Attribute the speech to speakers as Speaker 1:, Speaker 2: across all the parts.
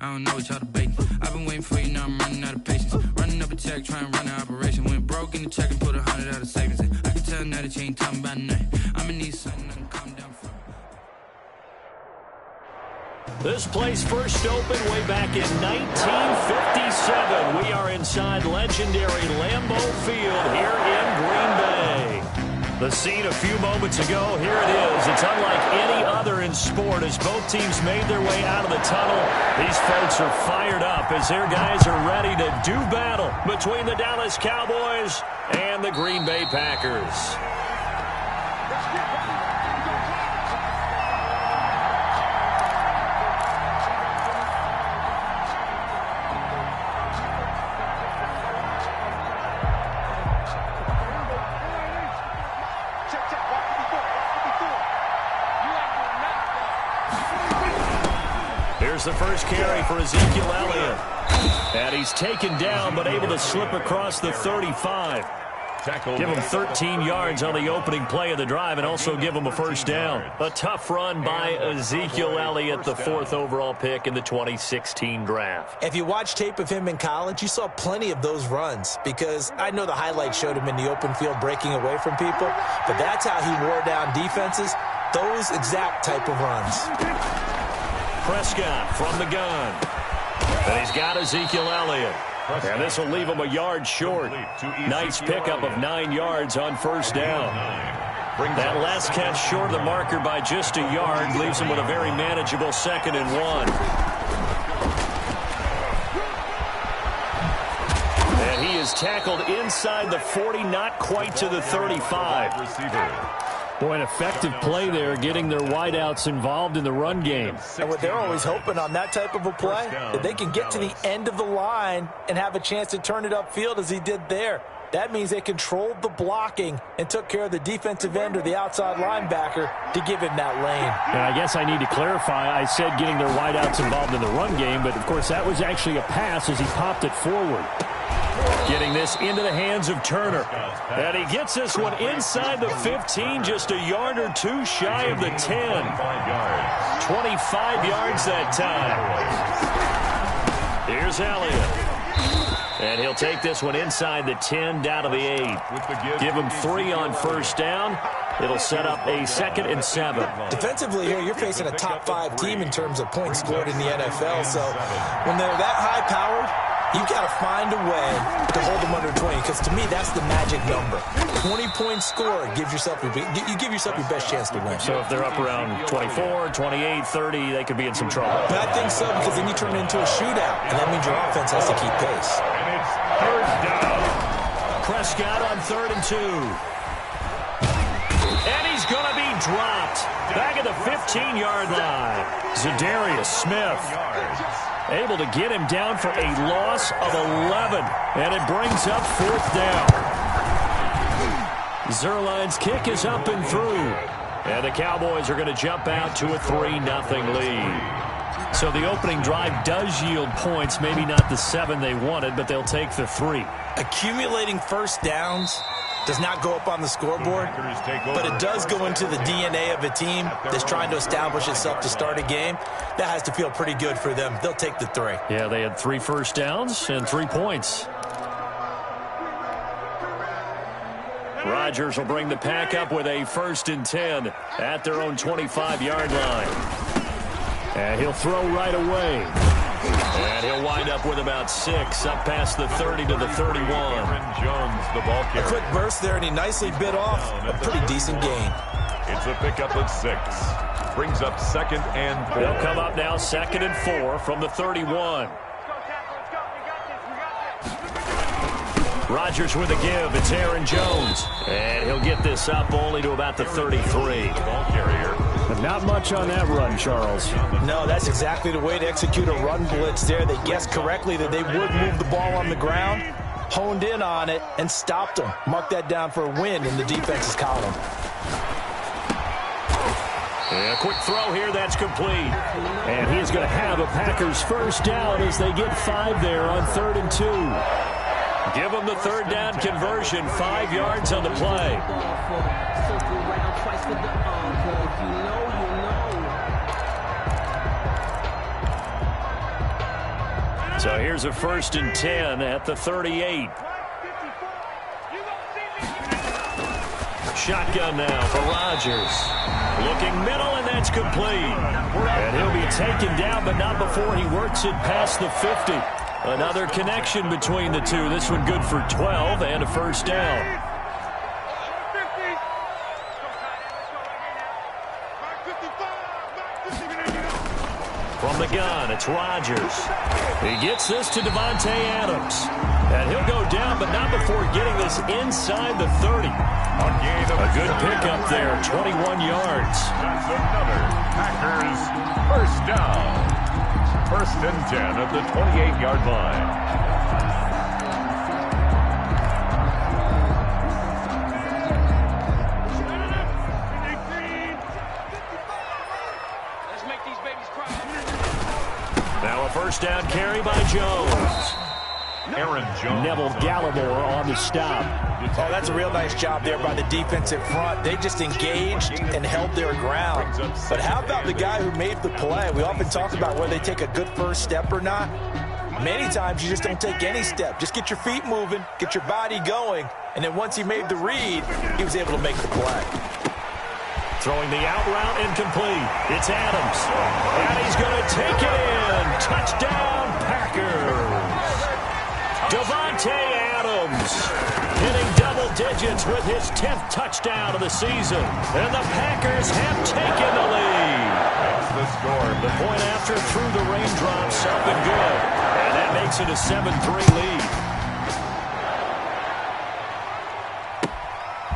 Speaker 1: I don't know what y'all debating. I've been waiting for you, now I'm running out of patience. Running up a check, trying to run an operation. Went broke in the check and put 100 out of savings in. I can tell now that you ain't talking about nothing. I'ma need something I can calm down from.
Speaker 2: This place first opened way back in 1957. We are inside legendary Lambeau Field here in Green Bay. The scene a few moments ago, here it is. It's unlike any other in sport as both teams made their way out of the tunnel. These folks are fired up as their guys are ready to do battle between the Dallas Cowboys and the Green Bay Packers. Here's the first carry for Ezekiel Elliott. And he's taken down but able to slip across the 35. Give him 13 yards on the opening play of the drive and also give him a first down. A tough run by Ezekiel Elliott, the 4th overall pick in the 2016 draft.
Speaker 3: If you watch tape of him in college, you saw plenty of those runs because I know the highlights showed him in the open field breaking away from people, but that's how he wore down defenses, those exact type of runs.
Speaker 2: Prescott from the gun. And he's got Ezekiel Elliott. And this will leave him a yard short. Nice pickup of 9 yards on first down. That last catch short of the marker by just a yard leaves him with a very manageable 2nd and 1. And he is tackled inside the 40, not quite to the 35. Boy, an effective play there, getting their wideouts involved in the run game.
Speaker 3: And what they're always hoping on that type of a play, that they can get to the end of the line and have a chance to turn it upfield as he did there. That means they controlled the blocking and took care of the defensive end or the outside linebacker to give him that lane.
Speaker 2: And I guess I need to clarify, I said getting their wideouts involved in the run game, but of course that was actually a pass as he popped it forward. Getting this into the hands of Turner. And he gets this one inside the 15, just a yard or two shy of the 10. 25 yards that time. Here's Elliott. And he'll take this one inside the 10, down to the 8. Give him 3 on first down. It'll set up a 2nd and 7.
Speaker 3: Defensively here, you're facing a top 5 team in terms of points scored in the NFL. So when they're that high-powered, you've got to find a way to hold them under 20, because to me, that's the magic number. 20-point score gives yourself you give yourself your best chance to win.
Speaker 2: So if they're up around 24, 28, 30, they could be in some trouble.
Speaker 3: But I think so, because then you turn it into a shootout, and that means your offense has to keep pace.
Speaker 4: And it's 3rd down.
Speaker 2: Prescott on 3rd and 2. And he's going to be dropped back at the 15-yard line. Zadarius Smith able to get him down for a loss of 11. And it brings up 4th down. Zerline's kick is up and through. And the Cowboys are going to jump out to a 3-0 lead. So the opening drive does yield points, maybe not the 7 they wanted, but they'll take the 3.
Speaker 3: Accumulating first downs does not go up on the scoreboard, but it does go into the DNA of a team that's trying to establish itself to start a game. That has to feel pretty good for them. They'll take the 3.
Speaker 2: Yeah, they had 3 first downs and 3 points. Rodgers will bring the pack up with a 1st and 10 at their own 25-yard line. And he'll throw right away. And he'll wind up with about 6, up past the 30 to the 31.
Speaker 4: Jones, the ball carrier.
Speaker 3: A quick burst there, and he nicely bit off a pretty decent gain.
Speaker 4: It's a pickup of 6. Brings up 2nd and 4.
Speaker 2: They'll come up now 2nd and 4 from the 31. Rodgers with a give. It's Aaron Jones. And he'll get this up only to about the 33.
Speaker 4: Ball carrier.
Speaker 2: But not much on that run, Charles.
Speaker 3: No, that's exactly the way to execute a run blitz there. They guessed correctly that they would move the ball on the ground, honed in on it, and stopped them. Mark that down for a win in the defense's column.
Speaker 2: And a quick throw here, that's complete. And he's going to have a Packers first down as they get 5 there on 3rd and 2. Give them the 3rd down conversion, 5 yards on the play. So here's a 1st and 10 at the 38. Shotgun now for Rodgers. Looking middle, and that's complete. And he'll be taken down, but not before he works it past the 50. Another connection between the two. This one good for 12 and a 1st down. From the gun, it's Rodgers. He gets this to Davante Adams. And he'll go down, but not before getting this inside the 30. A good pickup there, 21 yards.
Speaker 4: That's another Packers 1st down. 1st and 10 at the 28-yard line.
Speaker 2: Now a 1st down carry by Jones.
Speaker 4: Aaron Jones.
Speaker 2: Neville Gallimore on the stop.
Speaker 3: Oh, that's a real nice job there by the defensive front. They just engaged and held their ground. But how about the guy who made the play? We often talk about whether they take a good first step or not. Many times you just don't take any step. Just get your feet moving, get your body going, and then once he made the read, he was able to make the play.
Speaker 2: Throwing the out route incomplete. It's Adams. And he's going to take it in. Touchdown, Packers. Davante Adams hitting double digits with his 10th touchdown of the season. And the Packers have taken the lead.
Speaker 4: That's the score.
Speaker 2: The point after through the raindrops up and good. And that makes it a 7-3 lead.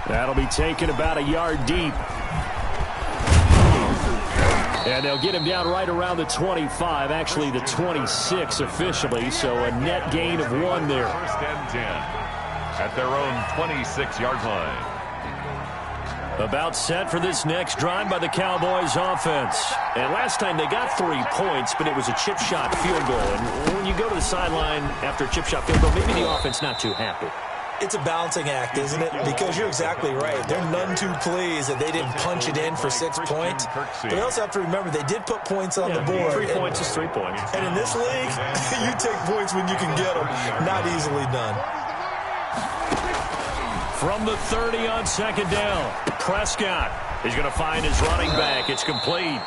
Speaker 2: That'll be taken about a yard deep. And they'll get him down right around the 25, actually the 26 officially, so a net gain of 1 there.
Speaker 4: 1st and 10 at their own 26-yard line.
Speaker 2: About set for this next drive by the Cowboys offense. And last time they got 3 points, but it was a chip shot field goal. And when you go to the sideline after a chip shot field goal, maybe the offense not too happy.
Speaker 3: It's a balancing act, isn't it? Because you're exactly right. They're none too pleased that they didn't punch it in for 6 points. But they also have to remember they did put points on the board.
Speaker 2: 3 points is 3 points.
Speaker 3: And in this league, you take points when you can get them. Not easily done.
Speaker 2: From the 30 on 2nd down, Prescott is going to find his running back. It's complete.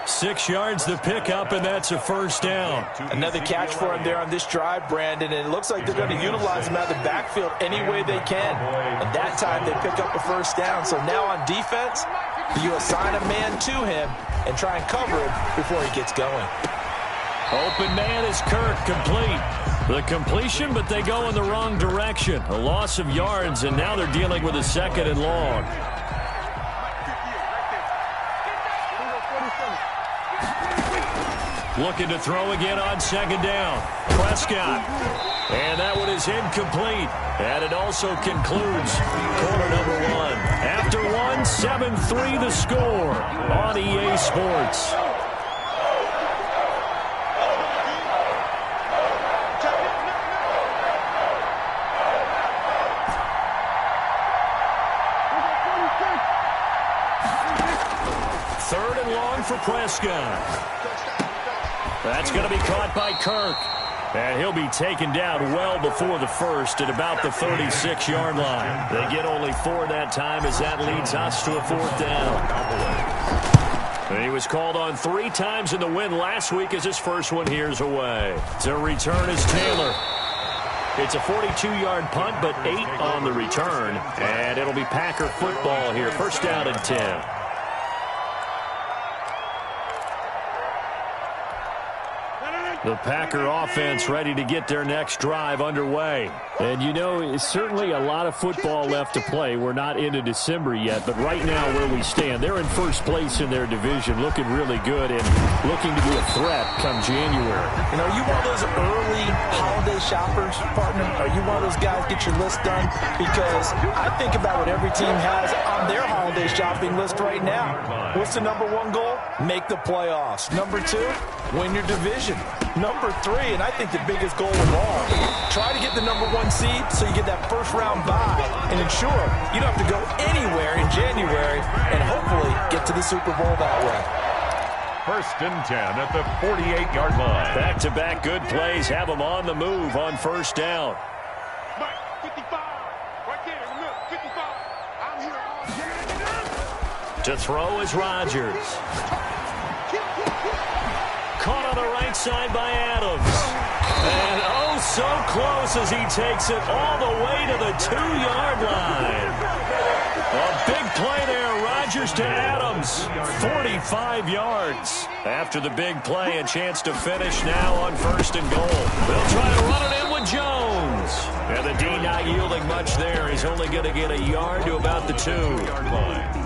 Speaker 2: 6 yards the pickup, and that's a 1st down.
Speaker 3: Another catch for him there on this drive, Brandon, and it looks like they're going to utilize him out of the backfield any way they can. And that time they pick up a 1st down. So now on defense, you assign a man to him and try and cover him before he gets going.
Speaker 2: Open man is Kirk, complete. The completion, but they go in the wrong direction. A loss of yards, and now they're dealing with a 2nd and long. Looking to throw again on 2nd down. Prescott. And that one is incomplete. And it also concludes quarter number 1. After 1, 7-3 the score on EA Sports. Third and long for Prescott. That's going to be caught by Kirk. And he'll be taken down well before the 1st at about the 36-yard line. They get only 4 that time as that leads us to a 4th down. And he was called on 3 times in the win last week as his first one here's away. To return is Taylor. It's a 42-yard punt, but 8 on the return. And it'll be Packer football here. 1st down and 10. The Packer offense ready to get their next drive underway. And, you know, it's certainly a lot of football left to play. We're not into December yet, but right now where we stand, they're in 1st place in their division, looking really good and looking to be a threat come January.
Speaker 3: You know, are you one of those early holiday shoppers, partner? Are you one of those guys get your list done? Because I think about what every team has on their holiday shopping list right now. What's the number 1 goal? Make the playoffs. Number 2, win your division. Number 3, and I think the biggest goal of all, try to get the number 1 seed so you get that 1st round bye and ensure you don't have to go anywhere in January and hopefully get to the Super Bowl that way.
Speaker 4: First and 10 at the 48-yard line.
Speaker 2: Back-to-back good plays have them on the move on first down.
Speaker 5: Mike, 55, right there in the middle, 55. I'm here all day.
Speaker 2: To throw is Rodgers. Caught on the right side by Adams. And oh, so close as he takes it all the way to the 2-yard line. A big play there. Rodgers to Adams. 45 yards. After the big play, a chance to finish now on first and goal. They'll try to run it in with Jones. And the D not yielding much there. He's only going to get a yard to about the 2-yard line.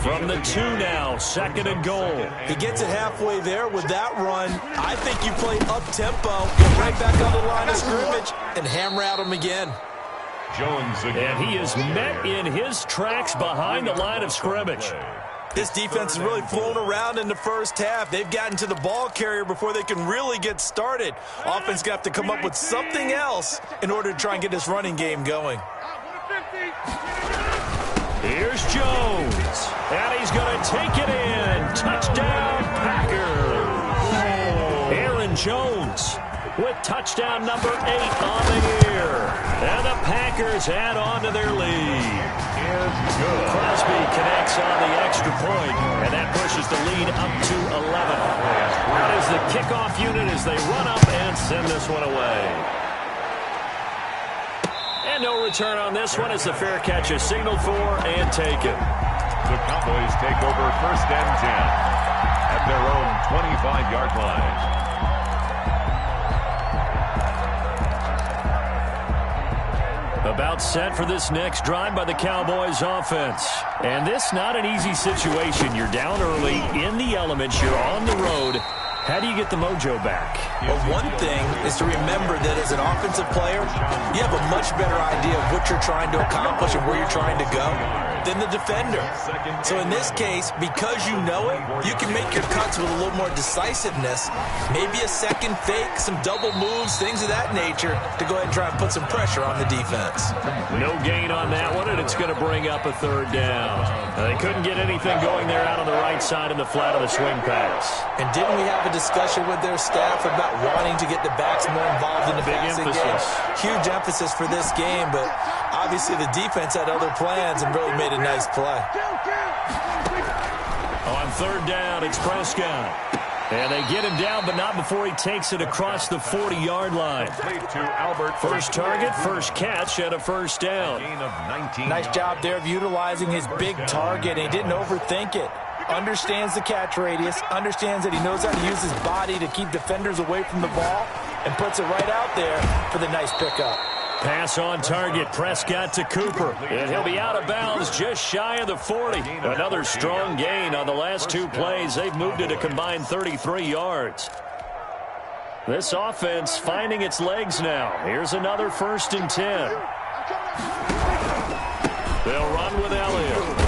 Speaker 2: From the 2 now, second and goal.
Speaker 3: He gets it halfway there with that run. I think you play up-tempo, get right back on the line of scrimmage, and hammer at him again.
Speaker 4: Jones again.
Speaker 2: And he is met in his tracks behind the line of scrimmage.
Speaker 3: This defense has really flown around in the first half. They've gotten to the ball carrier before they can really get started. Offense got to come up with something else in order to try and get this running game going.
Speaker 2: Here's Jones, and he's going to take it in. Touchdown, Packers. Aaron Jones with touchdown number 8 on the year. And the Packers add on to their lead. Crosby connects on the extra point, and that pushes the lead up to 11. That is the kickoff unit as they run up and send this one away. And no return on this one as the fair catch is signaled for and taken.
Speaker 4: The Cowboys take over first and 10 at their own 25-yard line.
Speaker 2: About set for this next drive by the Cowboys offense. And this not an easy situation. You're down early, in the elements, you're on the road. How do you get the mojo back?
Speaker 3: Well, one thing is to remember that as an offensive player, you have a much better idea of what you're trying to accomplish and where you're trying to go than the defender. So in this case, because you know it, you can make your cuts with a little more decisiveness. Maybe a second fake, some double moves, things of that nature to go ahead and try and put some pressure on the defense.
Speaker 2: No gain on that one, and it's going to bring up a third down. They couldn't get anything going there out on the right side in the flat of the swing pass.
Speaker 3: And didn't we have a discussion with their staff about wanting to get the backs more involved in the passing game? Huge emphasis for this game, but obviously the defense had other plans and really made a nice play.
Speaker 2: On third down, it's Prescott. And they get him down, but not before he takes it across the 40-yard line. First target, first catch, and a first down.
Speaker 3: Nice job there of utilizing his big target. He didn't overthink it. Understands the catch radius, understands that he knows how to use his body to keep defenders away from the ball, and puts it right out there for the nice pickup.
Speaker 2: Pass on target, Prescott to Cooper. And he'll be out of bounds just shy of the 40. Another strong gain on the last 2 plays. They've moved it a combined 33 yards. This offense finding its legs now. Here's another first and 10. They'll run with Elliott.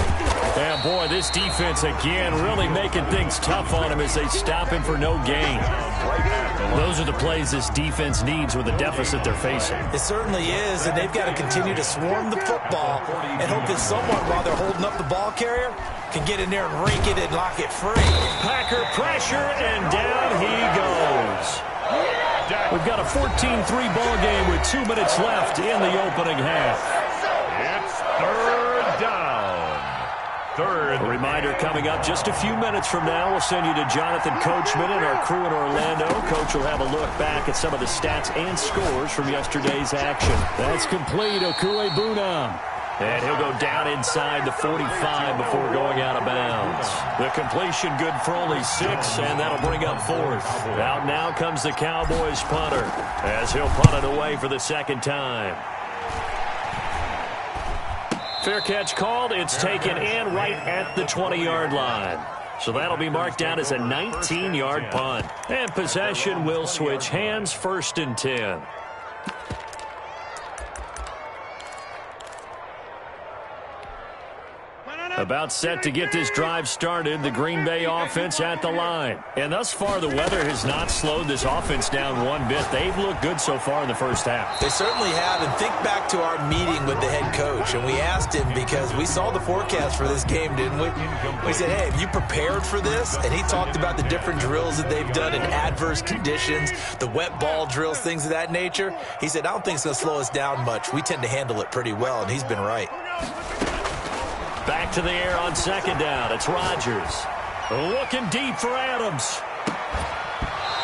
Speaker 2: And boy, this defense again really making things tough on him as they stop him for no gain. Those are the plays this defense needs with the deficit they're facing.
Speaker 3: It certainly is, and they've got to continue to swarm the football and hope that someone, while they're holding up the ball carrier, can get in there and rake it and lock it free.
Speaker 2: Packer pressure, and down he goes. We've got a 14-3 ball game with 2 minutes left in the opening half.
Speaker 4: It's third down.
Speaker 2: A reminder coming up just a few minutes from now. We'll send you to Jonathan Coachman and our crew in Orlando. Coach will have a look back at some of the stats and scores from yesterday's action. That's complete. Okuebunam. And he'll go down inside the 45 before going out of bounds. The completion good for only 6, and that'll bring up 4th. Out now comes the Cowboys punter as he'll punt it away for the second time. Fair catch called. It's taken in right at the 20-yard line. So that'll be marked down as a 19-yard punt. And possession will switch hands, first and 10. About set to get this drive started, the Green Bay offense at the line. And thus far, the weather has not slowed this offense down one bit. They've looked good so far in the first half.
Speaker 3: They certainly have, and think back to our meeting with the head coach, and we asked him because we saw the forecast for this game, didn't we? We said, hey, have you prepared for this? And he talked about the different drills that they've done in adverse conditions, the wet ball drills, things of that nature. He said, I don't think it's going to slow us down much. We tend to handle it pretty well, and he's been right.
Speaker 2: Back to the air on second down. It's Rodgers. Looking deep for Adams.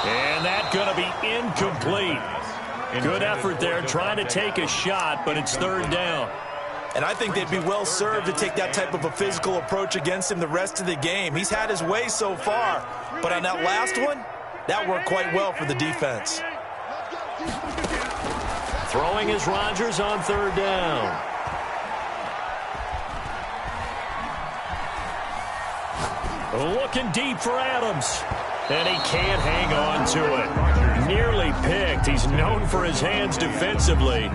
Speaker 2: And that's going to be incomplete. Good effort there trying to take a shot, but it's third down.
Speaker 3: And I think they'd be well served to take that type of a physical approach against him the rest of the game. He's had his way so far, but on that last one, that worked quite well for the defense.
Speaker 2: Throwing is Rodgers on third down. Looking deep for Adams. And he can't hang on to it. Nearly picked. He's known for his hands defensively,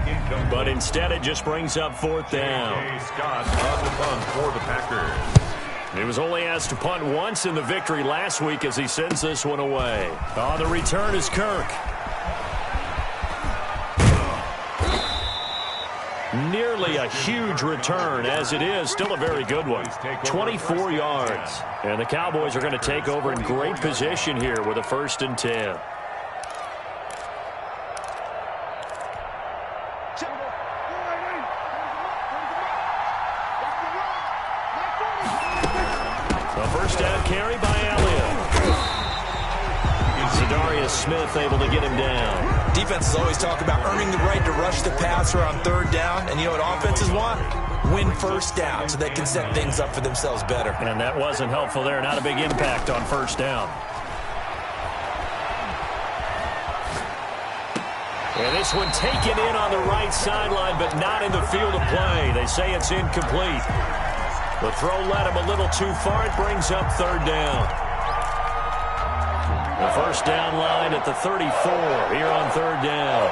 Speaker 2: but instead it just brings up fourth down.
Speaker 4: Scott on the punt for the Packers.
Speaker 2: He was only asked to punt once in the victory last week as he sends this one away. On the return is Kirk. Nearly a huge return, as it is still a very good one. 24 yards. And the Cowboys are going to take over in great position here with a 1st and 10. A first down carry by Elliott. Zadarius Smith able to get him down.
Speaker 3: Defenses always talk about earning the right to rush the passer on third down. And you know what offenses want? Win first down so they can set things up for themselves better.
Speaker 2: And that wasn't helpful there. Not a big impact on first down. And this one taken in on the right sideline, but not in the field of play. They say it's incomplete. The throw led him a little too far. It brings up third down. The first down line at the 34 here on third down.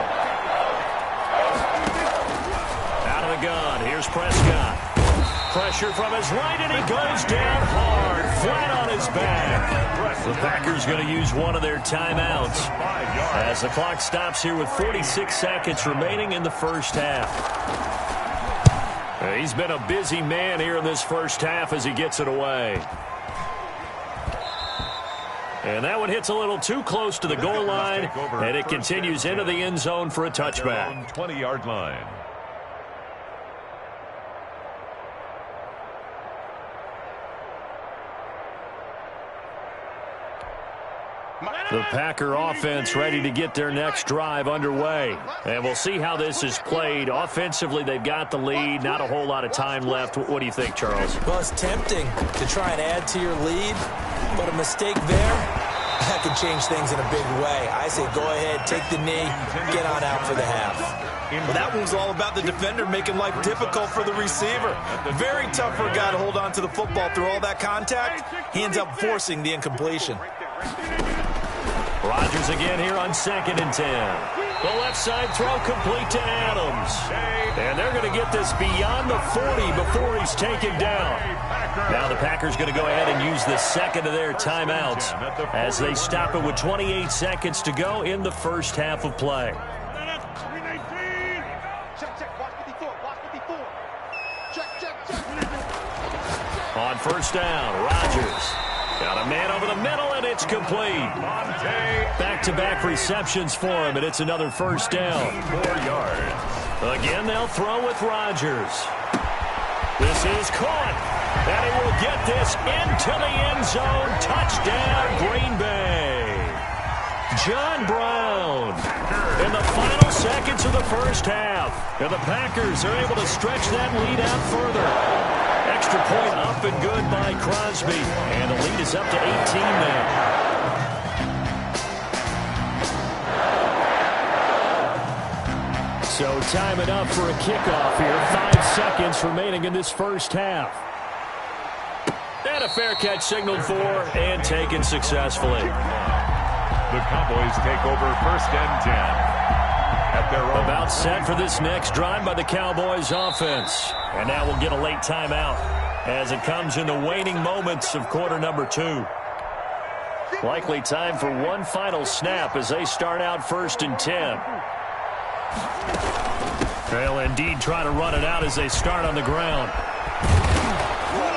Speaker 2: Out of the gun. Here's Prescott. Pressure from his right, and he goes down hard, flat on his back. The Packers going to use one of their timeouts as the clock stops here with 46 seconds remaining in the first half. He's been a busy man here in this first half as he gets it away. And that one hits a little too close to the goal line, and it continues into the end zone for a touchback.
Speaker 4: 20-yard line.
Speaker 2: The Packer offense ready to get their next drive underway. And we'll see how this is played. Offensively, they've got the lead. Not a whole lot of time left. What do you think, Charles?
Speaker 3: Well, it's tempting to try and add to your lead, but a mistake there, that could change things in a big way. I say go ahead, take the knee, get on out for the half. Well, that one's all about the defender making life difficult for the receiver. Very tough for a guy to hold on to the football through all that contact. He ends up forcing the incompletion.
Speaker 2: Rodgers again here on 2nd and 10. The left side throw complete to Adams. And they're going to get this beyond the 40 before he's taken down. Now the Packers going to go ahead and use the second of their timeouts as they stop it with 28 seconds to go in the first half of play. On first down, Rodgers. Got a man over the middle, and it's complete. Back-to-back receptions for him, and it's another first down.
Speaker 4: 4 yards.
Speaker 2: Again, they'll throw with Rodgers. This is caught, and he will get this into the end zone. Touchdown, Green Bay. John Brown in the final seconds of the first half. And the Packers are able to stretch that lead out further. Extra point up and good by Crosby. And the lead is up to 18 now. So time it up for a kickoff here. 5 seconds remaining in this first half. And a fair catch signaled for and taken successfully.
Speaker 4: The Cowboys take over 1st and 10. At their own.
Speaker 2: About set for this next drive by the Cowboys offense. And now we'll get a late timeout. as it comes in the waning moments of quarter number 2. Likely time for one final snap as they start out 1st and 10. They'll indeed try to run it out as they start on the ground.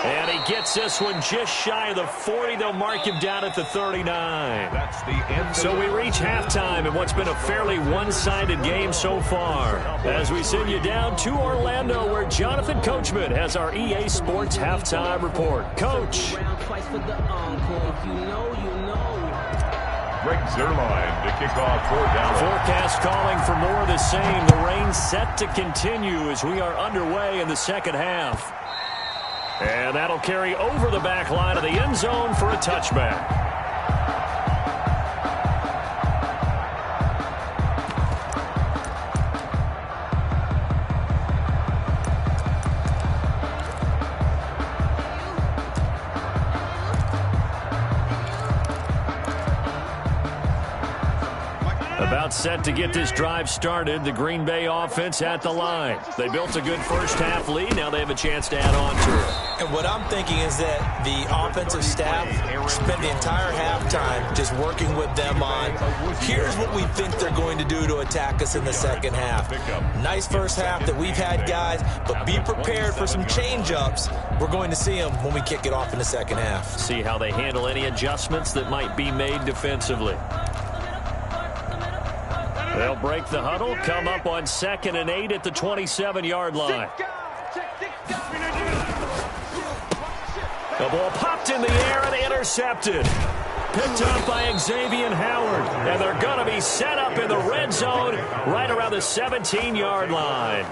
Speaker 2: And he gets this one just shy of the 40. They'll mark him down at the 39.
Speaker 4: That's the end.
Speaker 2: So we reach halftime in what's been a fairly one-sided game so far. As we send you down to Orlando, where Jonathan Coachman has our EA Sports halftime report. Coach.
Speaker 4: Greg Zuerlein to kick off 4th down.
Speaker 2: Forecast calling for more of the same. The rain set to continue as we are underway in the second half. And that'll carry over the back line of the end zone for a touchback. About set to get this drive started. The Green Bay offense at the line. They built a good first-half lead. Now they have a chance to add on to it.
Speaker 3: And what I'm thinking is that the offensive staff spent the entire halftime just working with them on, here's what we think they're going to do to attack us in the second half. Nice first half that we've had, guys, but be prepared for some change-ups. We're going to see them when we kick it off in the second half.
Speaker 2: See how they handle any adjustments that might be made defensively. They'll break the huddle, come up on 2nd and 8 at the 27-yard line. The ball popped in the air and intercepted. Picked up by Xavier Howard. And they're going to be set up in the red zone right around the 17-yard line.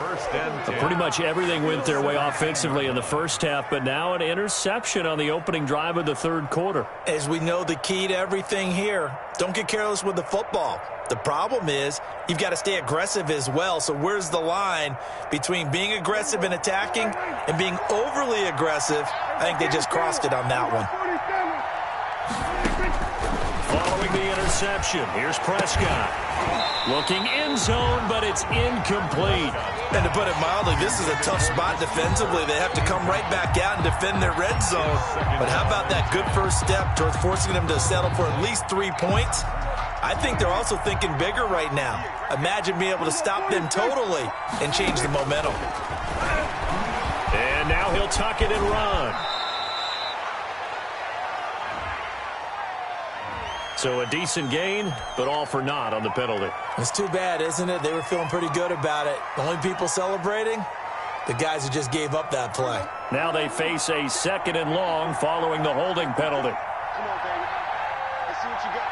Speaker 2: Pretty much everything went their way offensively in the first half, but now an interception on the opening drive of the third quarter.
Speaker 3: As we know, the key to everything here, don't get careless with the football. The problem is you've got to stay aggressive as well. So where's the line between being aggressive and attacking and being overly aggressive? I think they just crossed it on that one.
Speaker 2: Following the interception, here's Prescott. Looking end zone, but it's incomplete.
Speaker 3: And to put it mildly, this is a tough spot defensively. They have to come right back out and defend their red zone. But how about that good first step towards forcing them to settle for at least 3 points? I think they're also thinking bigger right now. Imagine being able to stop them totally and change the momentum.
Speaker 2: And now he'll tuck it and run. So a decent gain, but all for naught on the penalty.
Speaker 3: It's too bad, isn't it? They were feeling pretty good about it. The only people celebrating, the guys who just gave up that play.
Speaker 2: Now they face a 2nd and long following the holding penalty.
Speaker 5: Come on, baby. Let's see what you got.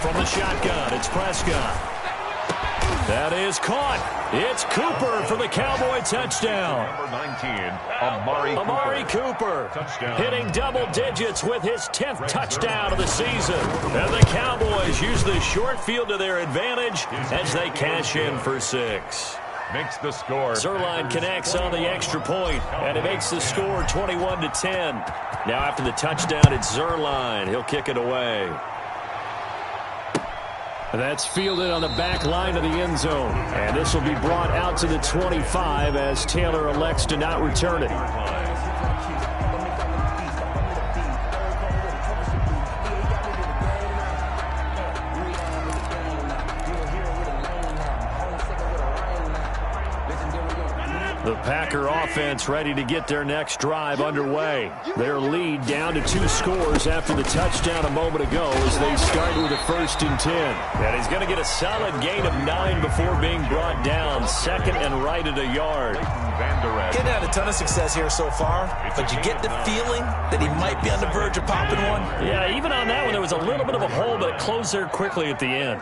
Speaker 2: From the shotgun, it's Prescott. That is caught. It's Cooper for the Cowboy touchdown.
Speaker 4: Number 19,
Speaker 2: Amari Cooper
Speaker 4: Touchdown.
Speaker 2: hitting double digits with his 10th touchdown of the season. And the Cowboys use the short field to their advantage as they cash in for 6.
Speaker 4: Makes the score.
Speaker 2: Zuerlein connects on the extra point, and it makes the score 21-10. Now after the touchdown, it's Zuerlein. He'll kick it away. That's fielded on the back line of the end zone. And this will be brought out to the 25 as Taylor elects to not return it. The Packer offense ready to get their next drive underway. Their lead down to 2 scores after the touchdown a moment ago as they start with a 1st and 10. And he's going to get a solid gain of 9 before being brought down. 2nd and right at a yard.
Speaker 3: Getting had a ton of success here so far, but you get the feeling that he might be on the verge of popping one.
Speaker 2: Yeah, even on that one, there was a little bit of a hole, but it closed there quickly at the end.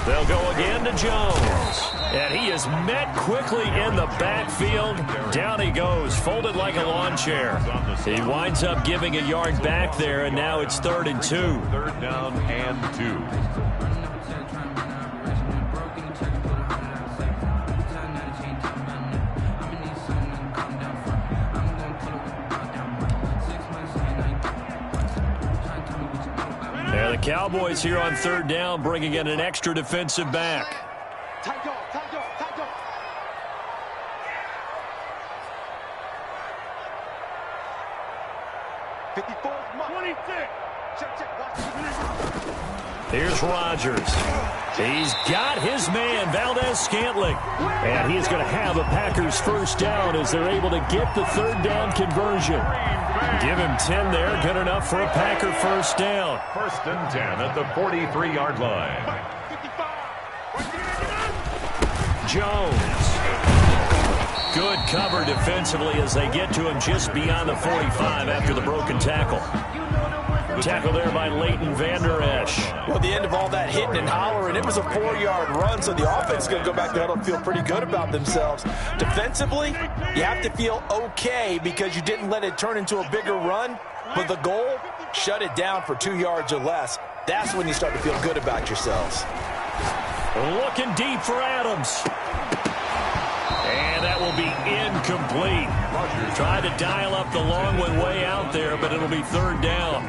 Speaker 2: They'll go again to Jones. And he is met quickly in the backfield. Down he goes, folded like a lawn chair. He winds up giving a yard back there, and now it's 3rd and 2.
Speaker 4: 3rd down and 2.
Speaker 2: And the Cowboys here on 3rd down, bringing in an extra defensive back. Here's Rodgers. He's got his man, Valdez-Scantling. And he is going to have a Packers first down as they're able to get the third down conversion. Give him 10 there, good enough for a Packer first down.
Speaker 4: 1st and 10 at the 43-yard line.
Speaker 2: Jones. Good cover defensively as they get to him just beyond the 45 after the broken tackle. Tackle there by Leighton Vander Esch.
Speaker 3: Well, the end of all that hitting and hollering, it was a 4-yard run, so the offense is going to go back to huddle and feel pretty good about themselves. Defensively, you have to feel okay because you didn't let it turn into a bigger run, but the goal, shut it down for 2 yards or less. That's when you start to feel good about yourselves.
Speaker 2: Looking deep for Adams. And that will be incomplete. Tried to dial up the long one way out there, but it'll be third down.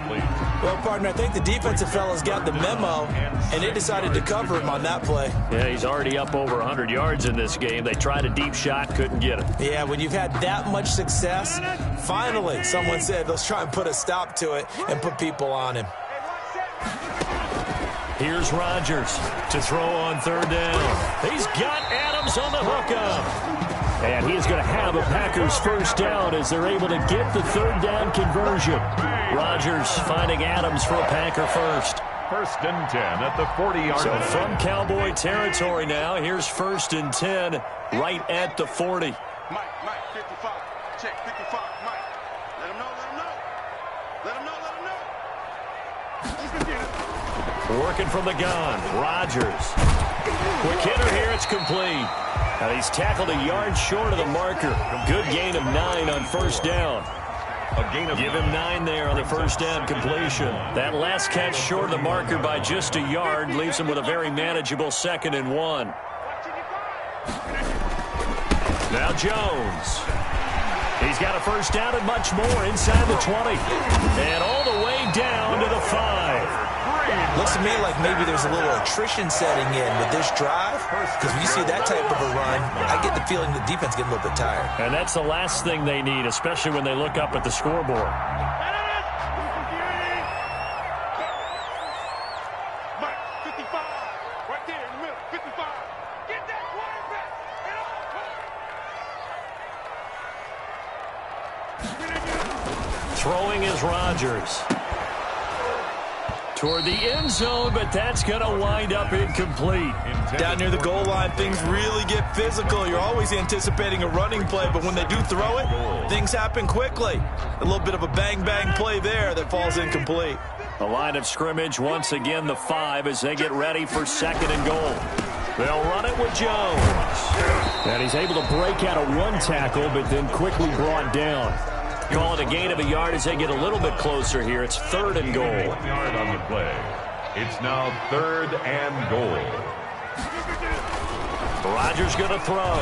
Speaker 3: Well, partner, I think the defensive fellas got the memo, and they decided to cover him on that play.
Speaker 2: Yeah, he's already up over 100 yards in this game. They tried a deep shot, couldn't get it.
Speaker 3: Yeah, when you've had that much success, finally someone said, let's try and put a stop to it and put people on him.
Speaker 2: Here's Rodgers to throw on third down. He's got Adams on the hookup. And he is going to have a Packers first down as they're able to get the third down conversion. Rodgers finding Adams for a Packer first.
Speaker 4: 1st and 10 at the 40-yard line.
Speaker 2: So from Cowboy territory now, here's 1st and 10 right at the 40.
Speaker 5: Mike, 55. Check, 55, Mike. Let him know, let him know. Let him know, let him know. You can get it.
Speaker 2: Working from the gun, Rodgers. Quick hitter here, it's complete. Now he's tackled a yard short of the marker. Good gain of 9 on first down. Give him 9 there on the first down completion. That last catch short of the marker by just a yard leaves him with a very manageable 2nd and 1. Now Jones. He's got a first down and much more inside the 20. And all the way down to the 5.
Speaker 3: Looks to me like maybe there's a little attrition setting in with this drive, because when you see that type of a run, I get the feeling the defense getting a little bit tired.
Speaker 2: And that's the last thing they need, especially when they look up at the scoreboard.
Speaker 5: Mike, 55. Right there in the middle, 55. Get that quarterback.
Speaker 2: Throwing is Rodgers. Toward the end zone, but that's going to wind up incomplete.
Speaker 3: Down near the goal line, things really get physical. You're always anticipating a running play, but when they do throw it, things happen quickly. A little bit of a bang-bang play there that falls incomplete.
Speaker 2: The line of scrimmage, once again, the 5 as they get ready for 2nd and goal. They'll run it with Jones. And he's able to break out of one tackle, but then quickly brought down. Call it a gain of a yard as they get a little bit closer here. It's 3rd and goal.
Speaker 4: 1 yard on the play. It's now 3rd and goal.
Speaker 2: Rodgers going to throw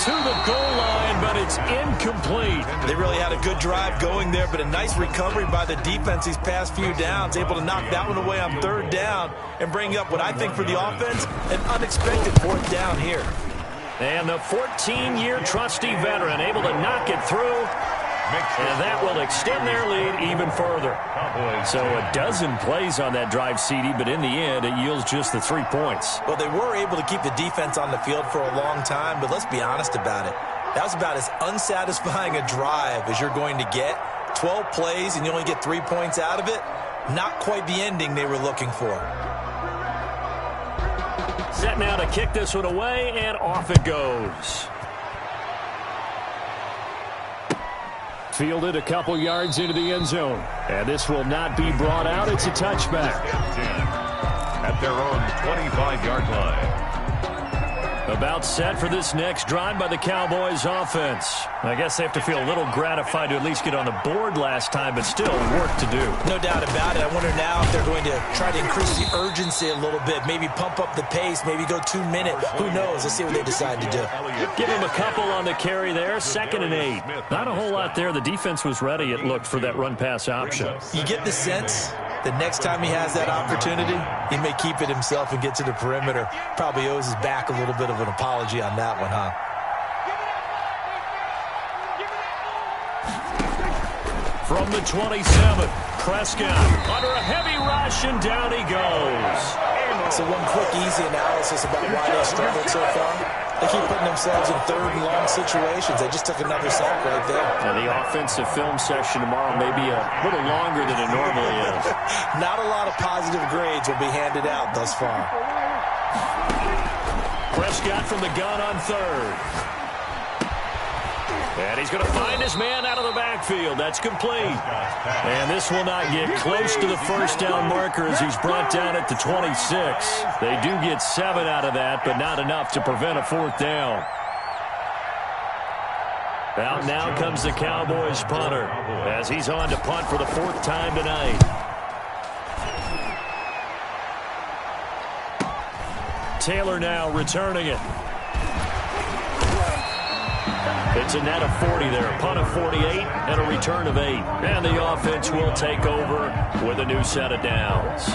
Speaker 2: to the goal line, but it's incomplete.
Speaker 3: They really had a good drive going there, but a nice recovery by the defense these past few downs, able to knock that one away on 3rd down and bring up what I think for the offense, an unexpected 4th down here.
Speaker 2: And the 14-year trusty veteran able to knock it through. And that will extend their lead even further. So a dozen plays on that drive, CD, but in the end, it yields just the 3 points.
Speaker 3: Well, they were able to keep the defense on the field for a long time, but let's be honest about it. That was about as unsatisfying a drive as you're going to get. 12 plays, and you only get 3 points out of it. Not quite the ending they were looking for.
Speaker 2: Set now to kick this one away, and off it goes. Fielded a couple yards into the end zone. And this will not be brought out. It's a touchback.
Speaker 4: At their own 25-yard line.
Speaker 2: About set for this next drive by the Cowboys offense. I guess they have to feel a little gratified to at least get on the board last time, but still work to do.
Speaker 3: No doubt about it. I wonder now if they're going to try to increase the urgency a little bit, maybe pump up the pace, maybe go 2 minutes. Who knows? Let's see what they decide to do.
Speaker 2: Give him a couple on the carry there. 2nd and 8. Not a whole lot there. The defense was ready, it looked, for that run-pass option.
Speaker 3: You get the sense the next time he has that opportunity, he may keep it himself and get to the perimeter. Probably owes his back a little bit of an apology on that one, huh?
Speaker 2: From the 27, Prescott under a heavy rush, and down he goes.
Speaker 3: So one quick, easy analysis about why they struggled so far. They keep putting themselves in third and long situations. They just took another sack right there.
Speaker 2: And the offensive film session tomorrow may be a little longer than it normally is.
Speaker 3: Not a lot of positive grades will be handed out thus far.
Speaker 2: Prescott from the gun on third. And he's going to find his man out of the backfield. That's complete. And this will not get close to the first down marker as he's brought down at the 26. They do get 7 out of that, but not enough to prevent a fourth down. Out now comes the Cowboys punter as he's on to punt for the 4th time tonight. Taylor now returning it. It's a net of 40 there, a punt of 48, and a return of 8. And the offense will take over with a new set of downs.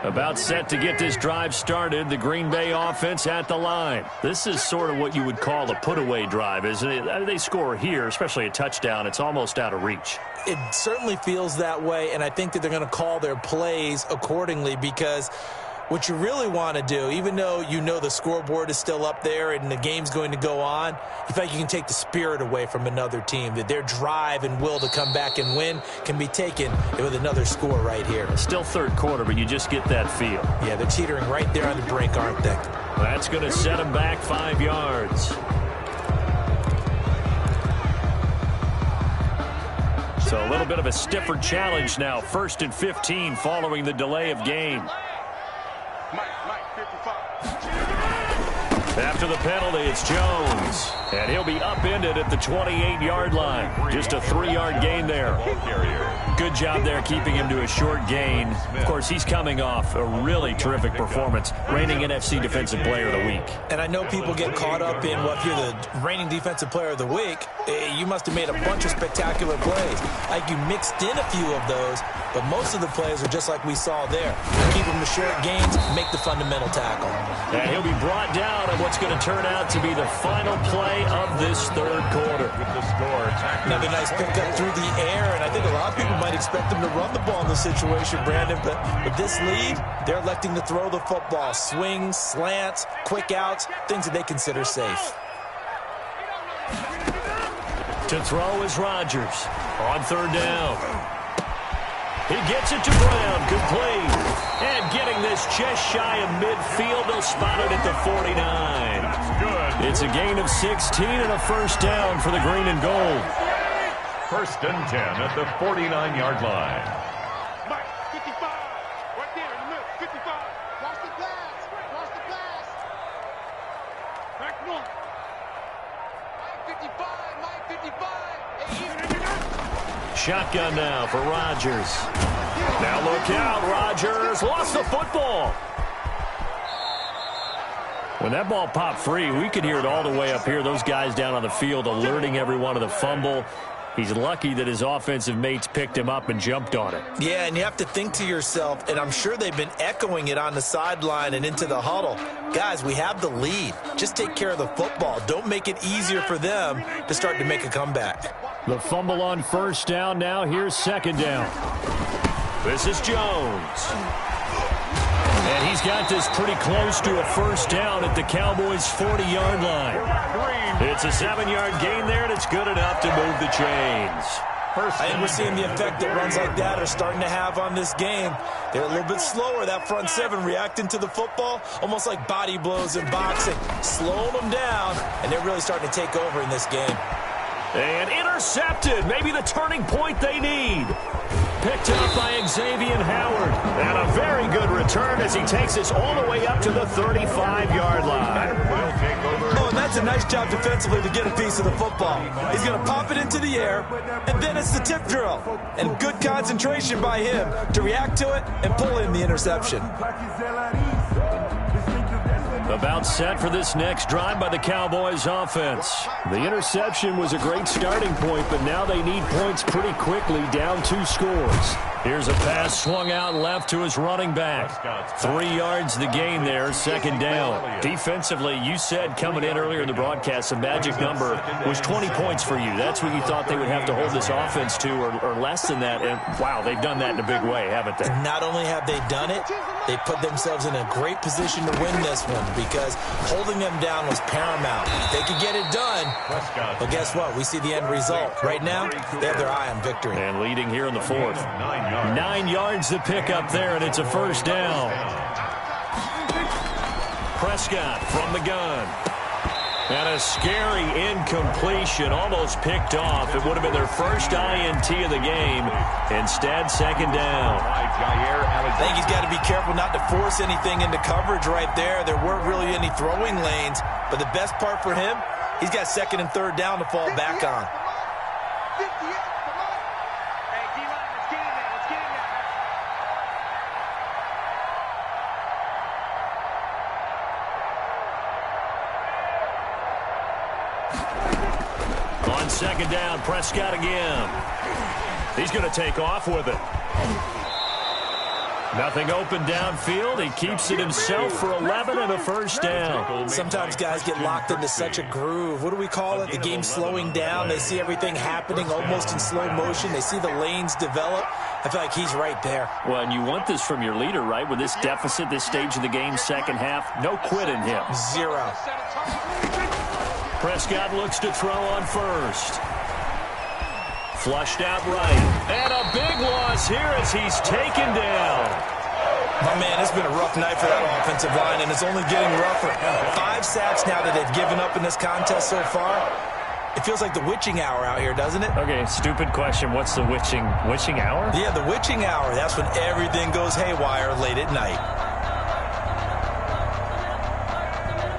Speaker 2: About set to get this drive started, the Green Bay offense at the line. This is sort of what you would call a put-away drive, isn't it? They score here, especially a touchdown. It's almost out of reach.
Speaker 3: It certainly feels that way, and I think that they're going to call their plays accordingly because what you really want to do, even though you know the scoreboard is still up there and the game's going to go on, you think you can take the spirit away from another team, that their drive and will to come back and win can be taken with another score right here.
Speaker 2: Still third quarter, but you just get that feel.
Speaker 3: Yeah, they're teetering right there on the brink, aren't they?
Speaker 2: That's going to set them back 5 yards. So a little bit of a stiffer challenge now. 1st and 15 following the delay of game. After the penalty, it's Jones. And he'll be upended at the 28-yard line. Just a 3-yard gain there. Good job there keeping him to a short gain. Of course, he's coming off a really terrific performance. Reigning NFC Defensive Player of the Week.
Speaker 3: And I know people get caught up in, well, if you're the reigning Defensive Player of the Week, you must have made a bunch of spectacular plays. Like you mixed in a few of those, but most of the plays are just like we saw there. Keep them to short gains, make the fundamental tackle.
Speaker 2: And he'll be brought down on what's going to turn out to be the final play of this third quarter.
Speaker 3: Another nice pickup through the air, and I think a lot of people might expect them to run the ball in this situation, Brandon, but with this lead, they're electing to throw the football. Swings, slants, quick outs, things that they consider safe.
Speaker 2: To throw is Rodgers on third down. He gets it to Brown, complete. And getting this just shy of midfield, they'll spot it at the 49. It's a gain of 16 and a first down for the green and gold.
Speaker 4: 1st and 10 at the 49-yard line.
Speaker 5: Mike, 55. Right there in the middle. 55. Watch the pass. Watch the pass. Back one. Mike 55. Mike 55.
Speaker 2: Shotgun now for Rodgers. Now look out. Rodgers lost the football. When that ball popped free, we could hear it all the way up here. Those guys down on the field alerting everyone of the fumble. He's lucky that his offensive mates picked him up and jumped on it.
Speaker 3: Yeah, and you have to think to yourself, and I'm sure they've been echoing it on the sideline and into the huddle. Guys, we have the lead. Just take care of the football. Don't make it easier for them to start to make a comeback.
Speaker 2: The fumble on first down now. Here's second down. This is Jones. And he's got this pretty close to a first down at the Cowboys' 40-yard line. It's a 7-yard gain there, and it's good enough to move the chains.
Speaker 3: I think we're seeing the effect that runs like that are starting to have on this game. They're a little bit slower, that front seven, reacting to the football, almost like body blows in boxing, slowing them down, and they're really starting to take over in this game.
Speaker 2: And intercepted, maybe the turning point they need. Picked up by Xavier Howard. And a very good return as he takes us all the way up to the 35-yard line.
Speaker 3: Oh, and that's a nice job defensively to get a piece of the football. He's going to pop it into the air, and then it's the tip drill. And good concentration by him to react to it and pull in the interception.
Speaker 2: About set for this next drive by the Cowboys offense. The interception was a great starting point, but now they need points pretty quickly, down 2 scores. Here's a pass swung out left to his running back. 3 yards the gain there, second down. Defensively, you said coming in earlier in the broadcast, the magic number was 20 points for you. That's what you thought they would have to hold this offense to, or less than that. And, wow, they've done that in a big way, haven't they?
Speaker 3: And not only have they done it, they put themselves in a great position to win this one because holding them down was paramount. They could get it done, but guess what? We see the end result. Right now, they have their eye on victory.
Speaker 2: And leading here in the 4th. 9 yards to pick up there, and it's a first down. Prescott from the gun. And a scary incompletion, almost picked off. It would have been their first INT of the game. Instead, second down.
Speaker 3: I think he's got to be careful not to force anything into coverage right there. There weren't really any throwing lanes, but the best part for him, he's got second and third down to fall back on.
Speaker 2: On second down, Prescott again. He's going to take off with it. Nothing open downfield. He keeps it himself for 11 and a first down.
Speaker 3: Sometimes guys get locked into such a groove. What do we call it? The game slowing down. They see everything happening almost in slow motion. They see the lanes develop. I feel like he's right there.
Speaker 2: Well, and you want this from your leader, right? With this deficit, this stage of the game, second half, no quit in him.
Speaker 3: 0.
Speaker 2: Prescott looks to throw on first. Flushed out right. And a big loss here as he's taken down.
Speaker 3: My man, it's been a rough night for that offensive line, and it's only getting rougher. 5 sacks now that they've given up in this contest so far. It feels like the witching hour out here, doesn't it?
Speaker 2: Okay, stupid question. What's the witching hour?
Speaker 3: Yeah, the witching hour. That's when everything goes haywire late at night.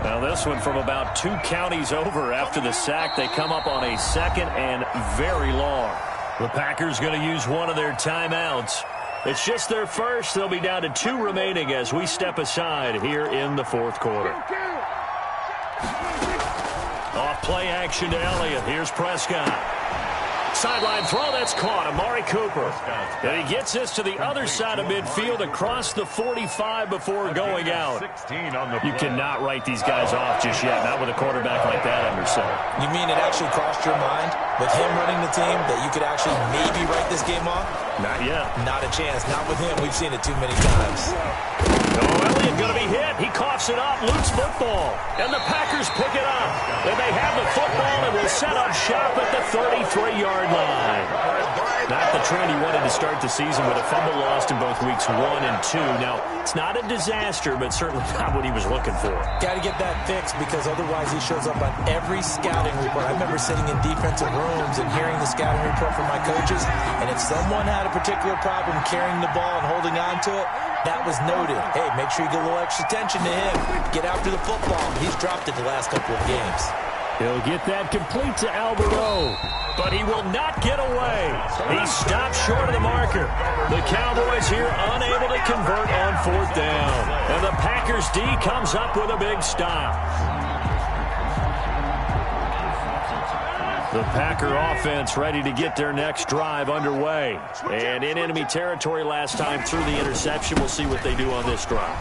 Speaker 2: Now this one from about 2 counties over after the sack. They come up on a second and very long. The Packers going to use one of their timeouts. It's just their first. They'll be down to 2 remaining as we step aside here in the 4th quarter. Off play action to Elliott. Here's Prescott. Sideline throw, that's caught. Amari Cooper. And he gets this to the other side of midfield across the 45 before going out. You cannot write these guys off just yet, not with a quarterback like that under center.
Speaker 3: You mean it actually crossed your mind with him running the team that you could actually maybe write this game off?
Speaker 2: Not yet.
Speaker 3: Not a chance. Not with him. We've seen it too many times.
Speaker 2: Oh, Elliott going to be hit. He coughs it up. Loose football. And the Packers pick it up. And they have the football and will set up shop at the 33-yard line. Not the trend he wanted to start the season with a fumble lost in both weeks 1 and 2. Now, it's not a disaster, but certainly not what he was looking for.
Speaker 3: Got to get that fixed because otherwise he shows up on every scouting report. I remember sitting in defensive rooms and hearing the scouting report from my coaches, and if someone had a particular problem carrying the ball and holding on to it, that was noted. Hey, make sure you get a little extra attention to him. Get after the football. He's dropped it the last couple of games.
Speaker 2: He'll get that complete to Alberto, but he will not get away. He stops short of the marker. The Cowboys here unable to convert on 4th down. And the Packers D comes up with a big stop. The Packer offense ready to get their next drive underway. And in enemy territory last time through the interception. We'll see what they do on this drive.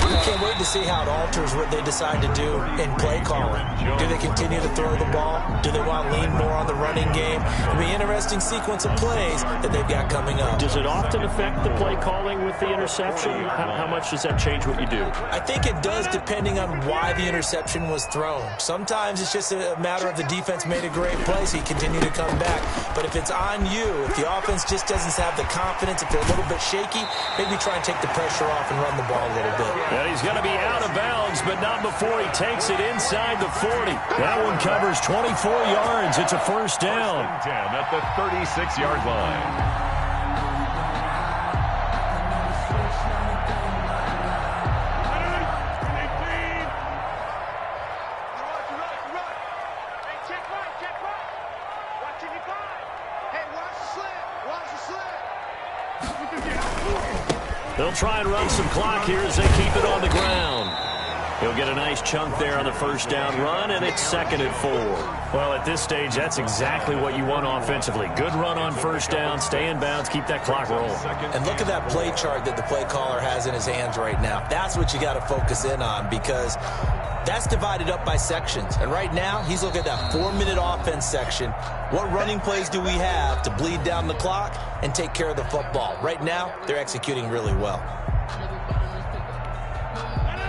Speaker 3: I can't wait to see how it alters what they decide to do in play calling. Do they continue to throw the ball? Do they want to lean more on the running game? It'll be an interesting sequence of plays that they've got coming up.
Speaker 2: Does it often affect the play calling with the interception? How much does that change what you do?
Speaker 3: I think it does depending on why the interception was thrown. Sometimes it's just a matter of the defense made a great play, so you continue to come back. But if it's on you, if the offense just doesn't have the confidence, if they're a little bit shaky, maybe try and take the pressure off and run the ball a little bit.
Speaker 2: And he's going to be out of bounds, but not before he takes it inside the 40. That one covers 24 yards. It's a first down.
Speaker 4: 10 at the 36-yard line.
Speaker 2: They'll try and run some clock here as they keep it on the ground. He'll get a nice chunk there on the first down run, and it's 2nd and 4. Well, at this stage, that's exactly what you want offensively. Good run on first down, stay in bounds, keep that clock rolling.
Speaker 3: And look at that play chart that the play caller has in his hands right now. That's what you got to focus in on, because that's divided up by sections. And right now, he's looking at that 4-minute offense section. What running plays do we have to bleed down the clock and take care of the football? Right now, they're executing really well.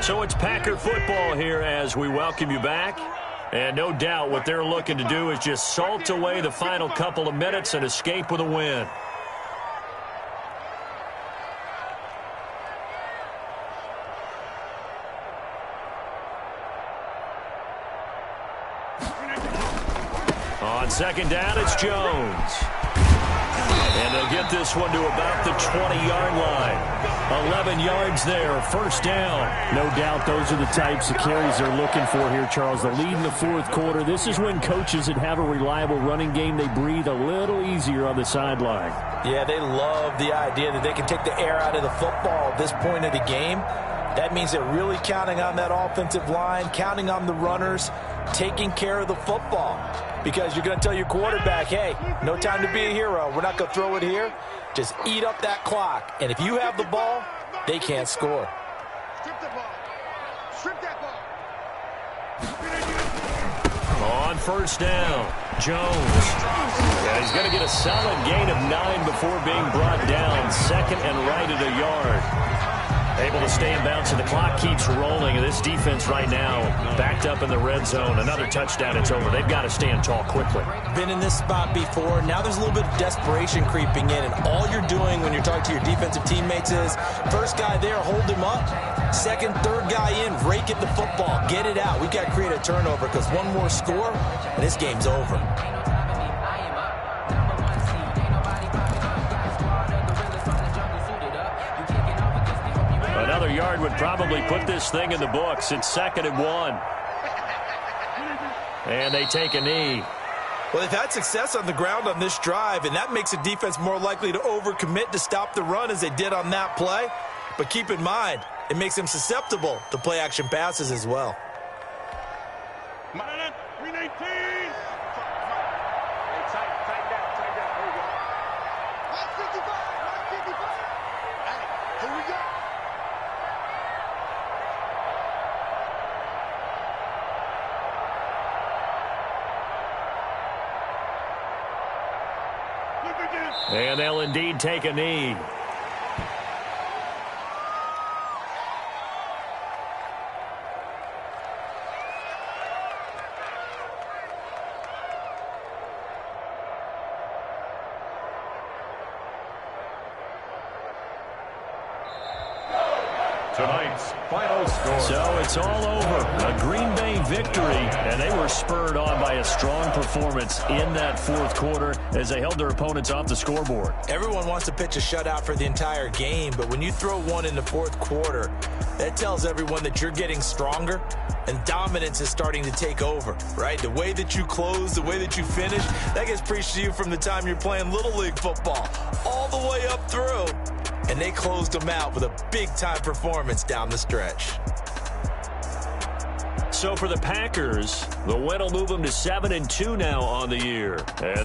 Speaker 2: So it's Packer football here as we welcome you back. And no doubt what they're looking to do is just salt away the final couple of minutes and escape with a win. On second down, it's Jones. And they'll get this one to about the 20-yard line. 11 yards there, first down.
Speaker 6: No doubt those are the types of carries they're looking for here, Charles. The lead in the fourth quarter. This is when coaches that have a reliable running game, they breathe a little easier on the sideline.
Speaker 3: Yeah, they love the idea that they can take the air out of the football at this point of the game. That means they're really counting on that offensive line, counting on the runners, taking care of the football. Because you're going to tell your quarterback, hey, no time to be a hero. We're not going to throw it here. Just eat up that clock. And if you have the ball, they can't score.
Speaker 5: Strip the ball. Strip that ball.
Speaker 2: On first down, Jones. Yeah, he's going to get a solid gain of 9 before being brought down. 2nd and right at a yard. Able to stay in bounds, and the clock keeps rolling. And this defense right now backed up in the red zone. Another touchdown, it's over. They've got to stand tall quickly.
Speaker 3: Been in this spot before. Now there's a little bit of desperation creeping in, and all you're doing when you're talking to your defensive teammates is first guy there, hold him up. Second, third guy in, rake at the football. Get it out. We've got to create a turnover because one more score, and this game's over.
Speaker 2: Another yard would probably put this thing in the books. It's 2nd and 1. And they take a knee.
Speaker 3: Well, they've had success on the ground on this drive, and that makes the defense more likely to overcommit to stop the run as they did on that play. But keep in mind, it makes them susceptible to play-action passes as well.
Speaker 5: Minus 319. Hey, tighten down. There we go. 155. Hey, here we go.
Speaker 2: And they'll indeed take a knee.
Speaker 4: Tonight's final score.
Speaker 2: So it's all over. A Green Bay victory, and they were spurred on by a strong performance in that fourth quarter as they held their opponents off the scoreboard.
Speaker 3: Everyone wants to pitch a shutout for the entire game, but when you throw one in the fourth quarter, that tells everyone that you're getting stronger and dominance is starting to take over, right? The way that you close, the way that you finish, that gets preached to you from the time you're playing Little League football all the way up through. And they closed them out with a big-time performance down the stretch.
Speaker 2: So for the Packers, the win will move them to 7-2 now on the year. And